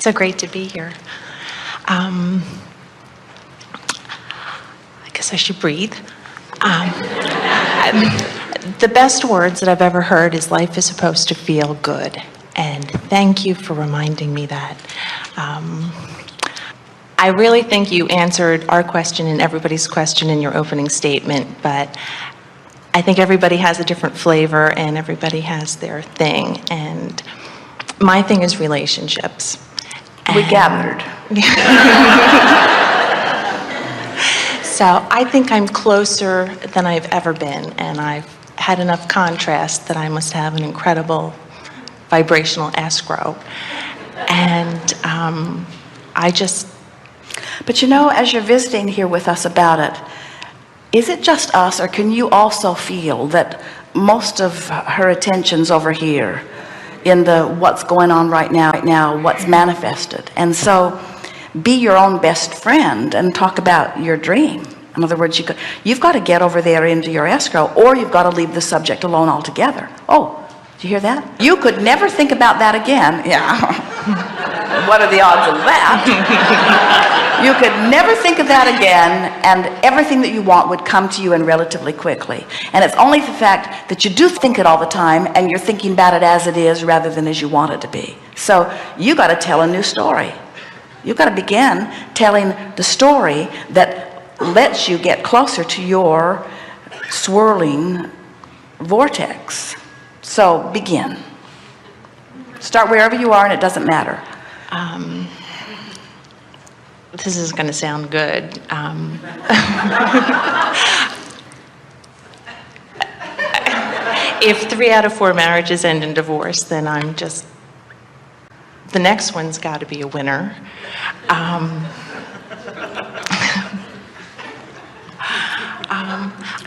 So great to be here. I guess I should breathe. The best words that I've ever heard is life is supposed to feel good. And thank you for reminding me that. I really think you answered our question and everybody's question in your opening statement, but I think everybody has a different flavor and everybody has their thing. And my thing is relationships. We gathered. So I think I'm closer than I've ever been, and I've had enough contrast that I must have an incredible vibrational escrow. And But you know, as you're visiting here with us about it, is it just us, or can you also feel that most of her attention's over here in the what's going on right now, what's manifested? And so be your own best friend and talk about your dream. In other words, you've got to get over there into your escrow, or you've got to leave the subject alone altogether. Oh, did you hear that? You could never think about that again. Yeah. What are the odds of that? You could never think of that again, and everything that you want would come to you in relatively quickly. And it's only the fact that you do think it all the time, and you're thinking about it as it is rather than as you want it to be. So you got to tell a new story. You've got to begin telling the story that lets you get closer to your swirling vortex. So begin. Start wherever you are, and it doesn't matter. This is going to sound good. If 3 out of 4 marriages end in divorce, then the next one's got to be a winner.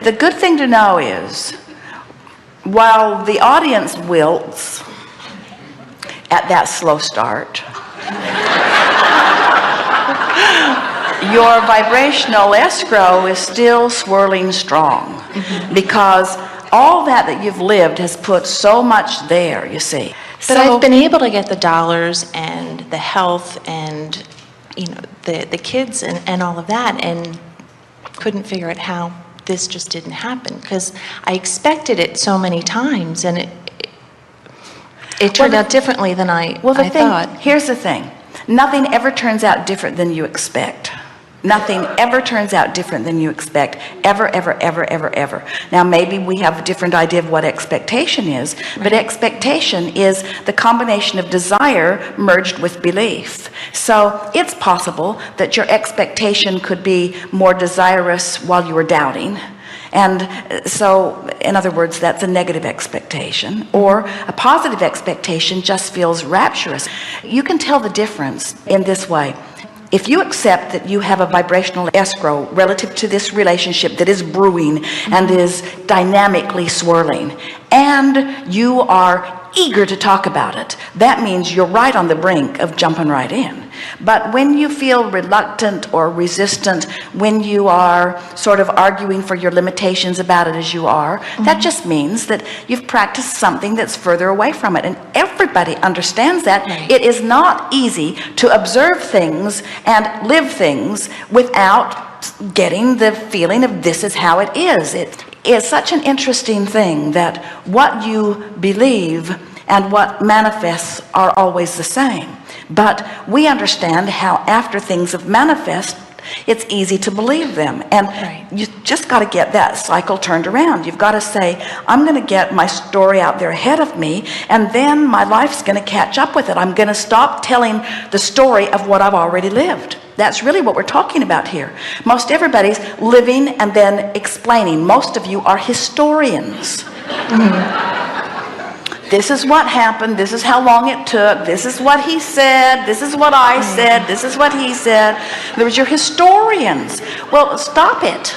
The good thing to know is, while the audience wilts at that slow start, your vibrational escrow is still swirling strong, because all that you've lived has put so much there, you see. But I've been able to get the dollars and the health and, you know, the kids and all of that, and couldn't figure out how this just didn't happen, because I expected it so many times, and it turned out differently than I thought. Here's the thing. Nothing ever turns out different than you expect. Nothing ever turns out different than you expect. Ever, ever, ever, ever, ever. Now, maybe we have a different idea of what expectation is, but expectation is the combination of desire merged with belief. So it's possible that your expectation could be more desirous while you were doubting. And so, in other words, that's a negative expectation. Or a positive expectation just feels rapturous. You can tell the difference in this way. If you accept that you have a vibrational escrow relative to this relationship that is brewing and is dynamically swirling, and you are eager to talk about it, that means you're right on the brink of jumping right in. But when you feel reluctant or resistant, when you are sort of arguing for your limitations about it as you are, that just means that you've practiced something that's further away from it. And everybody understands that. Right. It is not easy to observe things and live things without getting the feeling of this is how it is. It is such an interesting thing that what you believe and what manifests are always the same. But we understand how after things have manifest, it's easy to believe them. And you just got to get that cycle turned around. You've got to say, I'm going to get my story out there ahead of me, and then my life's going to catch up with it. I'm going to stop telling the story of what I've already lived. That's really what we're talking about here. Most everybody's living and then explaining. Most of you are historians. This is what happened. This is how long it took. This is what he said. This is what I said. This is what he said. There was your historians. Well, stop it.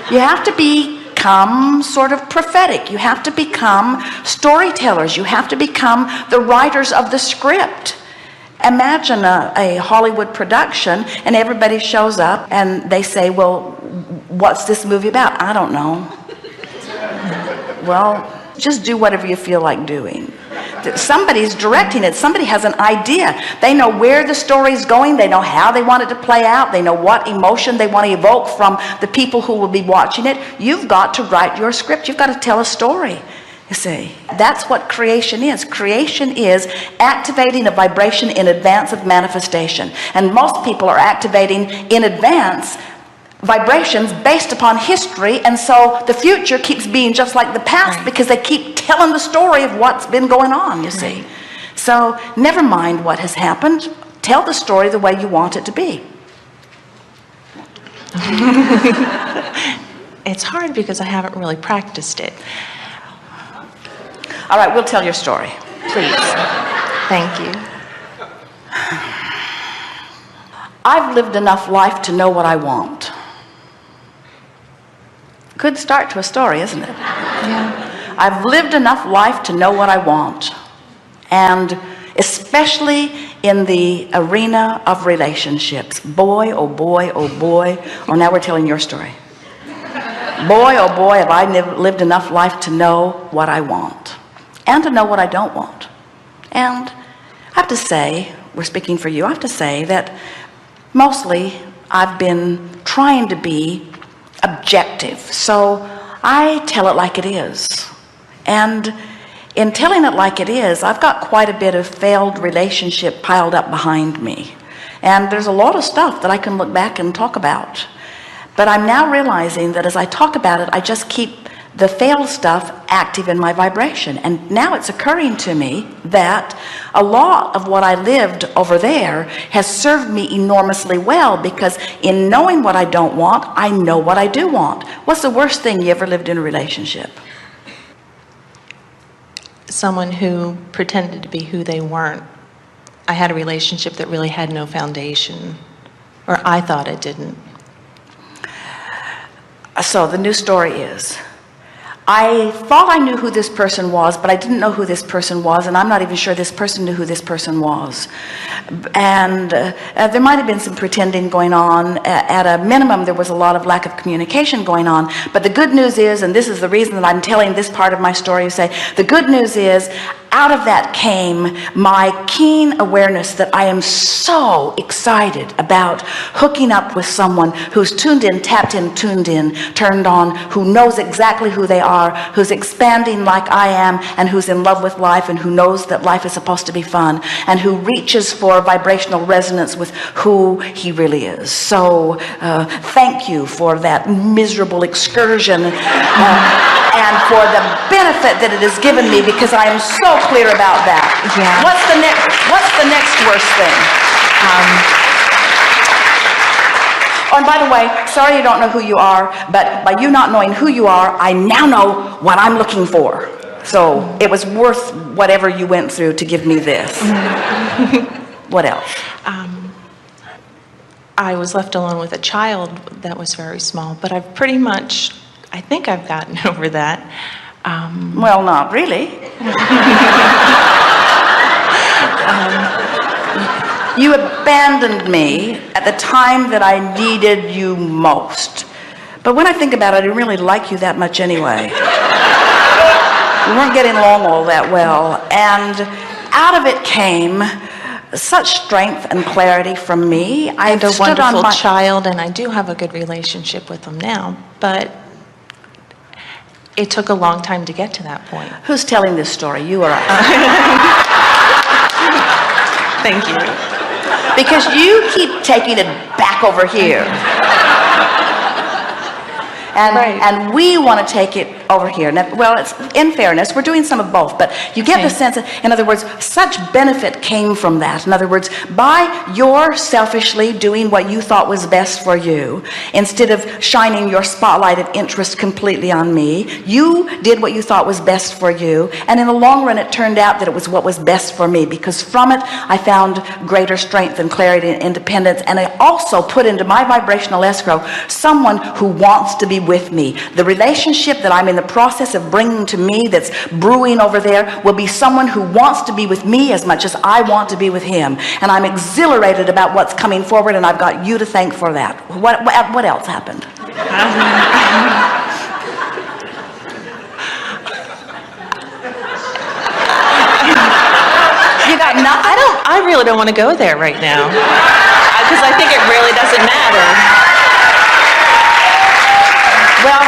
You have to become sort of prophetic. You have to become storytellers. You have to become the writers of the script. Imagine a Hollywood production, and everybody shows up and they say, well, what's this movie about? I don't know. Well, just do whatever you feel like doing. somebody's directing it. Somebody has an idea. They know where the story's going. They know how they want it to play out. They know what emotion they want to evoke from the people who will be watching it. You've got to write your script. You've got to tell a story. You see, that's what creation is. Creation is activating a vibration in advance of manifestation. And most people are activating in advance vibrations based upon history, and so the future keeps being just like the past, because they keep telling the story of what's been going on, you see. So never mind what has happened. Tell the story the way you want it to be. It's hard because I haven't really practiced it. All right, we'll tell your story. Please. Thank you. I've lived enough life to know what I want. Good start to a story, isn't it? Yeah. I've lived enough life to know what I want. And especially in the arena of relationships. Boy, oh boy, oh boy. Oh, now we're telling your story. Boy, oh boy, have I lived enough life to know what I want. And to know what I don't want. And I have to say, we're speaking for you, I have to say that mostly I've been trying to be objective. So I tell it like it is. And in telling it like it is, I've got quite a bit of failed relationship piled up behind me. And there's a lot of stuff that I can look back and talk about. But I'm now realizing that as I talk about it, I just keep the failed stuff active in my vibration. And now it's occurring to me that a lot of what I lived over there has served me enormously well, because in knowing what I don't want, I know what I do want. What's the worst thing you ever lived in a relationship? Someone who pretended to be who they weren't. I had a relationship that really had no foundation, or I thought it didn't. So the new story is, I thought I knew who this person was, but I didn't know who this person was, and I'm not even sure this person knew who this person was. And there might have been some pretending going on. At a minimum, there was a lot of lack of communication going on. But the good news is, and this is the reason that I'm telling this part of my story, you say, the good news is, out of that came my keen awareness that I am so excited about hooking up with someone who's tuned in, tapped in, tuned in, turned on, who knows exactly who they are, who's expanding like I am, and who's in love with life, and who knows that life is supposed to be fun, and who reaches for vibrational resonance with who he really is. So thank you for that miserable excursion and for the benefit that it has given me, because I am so clear about that. Yeah. What's the next worst thing? Oh, and by the way, sorry you don't know who you are, but by you not knowing who you are, I now know what I'm looking for. So it was worth whatever you went through to give me this. What else? I was left alone with a child that was very small, but I've pretty much, I think I've gotten over that. Well, not really. You abandoned me at the time that I needed you most. But when I think about it, I didn't really like you that much anyway. We weren't getting along all that well. And out of it came such strength and clarity from me. I And a stood on wonderful my child, and I do have a good relationship with them now, but it took a long time to get to that point. Who's telling this story? You or I? Thank you. Because you keep taking it back over here. And we want to take it over here. Now, well, it's, in fairness, we're doing some of both, but you get the sense that, in other words, such benefit came from that. In other words, by your selfishly doing what you thought was best for you, instead of shining your spotlight of interest completely on me, you did what you thought was best for you, and in the long run, it turned out that it was what was best for me, because from it, I found greater strength and clarity and independence, and I also put into my vibrational escrow someone who wants to be with me. The relationship that I'm in the process of bringing to me, that's brewing over there, will be someone who wants to be with me as much as I want to be with him. And I'm exhilarated about what's coming forward, and I've got you to thank for that. What else happened? really don't want to go there right now, because I think it really doesn't matter. Well,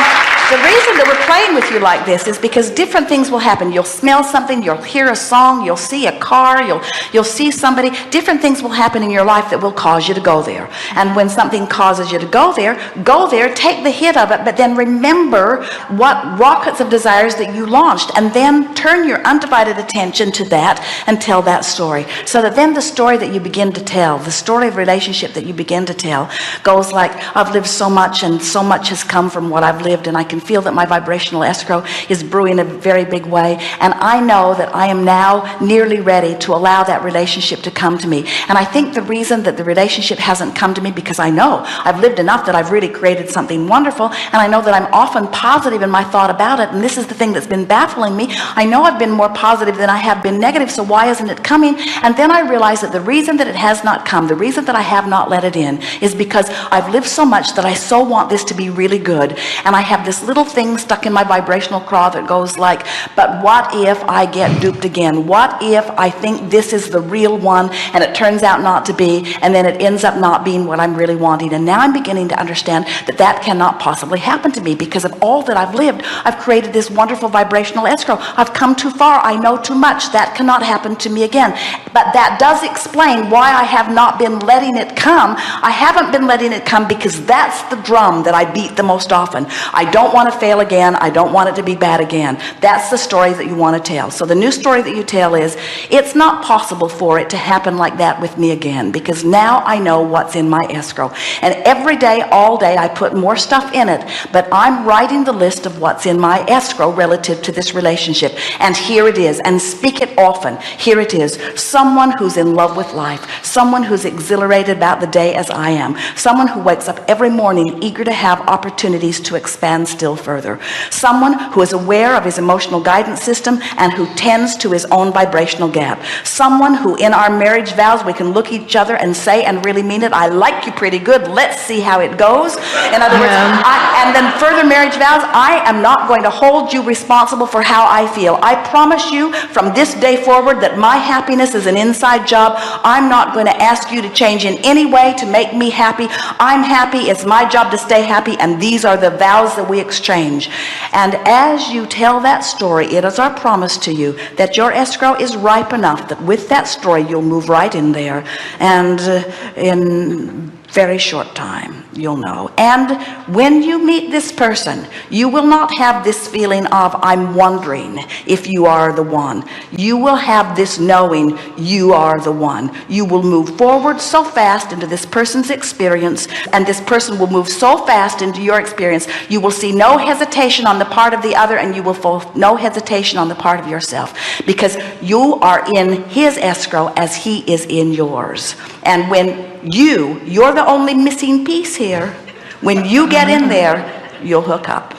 the reason that we're playing with you like this is because different things will happen. You'll smell something, you'll hear a song, you'll see a car, you'll see somebody. Different things will happen in your life that will cause you to go there. And when something causes you to go there, take the hit of it, but then remember what rockets of desires that you launched, and then turn your undivided attention to that and tell that story. So that then the story that you begin to tell, the story of relationship that you begin to tell, goes like, I've lived so much, and so much has come from what I've lived, and I can feel that my vibrational escrow is brewing in a very big way, and I know that I am now nearly ready to allow that relationship to come to me. And I think the reason that the relationship hasn't come to me, because I know I've lived enough that I've really created something wonderful, and I know that I'm often positive in my thought about it, and this is the thing that's been baffling me. I know I've been more positive than I have been negative, so why isn't it coming? And then I realize that the reason that it has not come, the reason that I have not let it in, is because I've lived so much that I so want this to be really good, and I have this little thing stuck in my vibrational craw that goes like, but what if I get duped again? What if I think this is the real one and it turns out not to be, and then it ends up not being what I'm really wanting? And now I'm beginning to understand that that cannot possibly happen to me, because of all that I've lived. I've created this wonderful vibrational escrow. I've come too far. I know too much. That cannot happen to me again. But that does explain why I have not been letting it come. I haven't been letting it come because that's the drum that I beat the most often. I don't want to fail again. I don't want it to be bad again. That's the story that you want to tell. So the new story that you tell is, it's not possible for it to happen like that with me again, because now I know what's in my escrow. And every day, all day, I put more stuff in it, but I'm writing the list of what's in my escrow relative to this relationship. And here it is, and speak it often. Here it is. Someone who's in love with life, someone who's exhilarated about the day as I am, someone who wakes up every morning eager to have opportunities to expand still further, someone who is aware of his emotional guidance system and who tends to his own vibrational gap, someone who in our marriage vows we can look at each other and say and really mean it, I like you pretty good, let's see how it goes. In other words, and then further marriage vows, I am not going to hold you responsible for how I feel. I promise you from this day forward that my happiness is an inside job. I'm not going to ask you to change in any way to make me happy. I'm happy. It's my job to stay happy, and these are the vows that we exchange. And as you tell that story, it is our promise to you that your escrow is ripe enough that with that story you'll move right in there, and in very short time you'll know. And when you meet this person, you will not have this feeling of I'm wondering if you are the one. You will have this knowing you are the one. You will move forward so fast into this person's experience, and this person will move so fast into your experience, you will see no hesitation on the part of the other, and you will feel no hesitation on the part of yourself, because you are in his escrow as he is in yours. And when you're the only missing piece here, when you get in there, you'll hook up.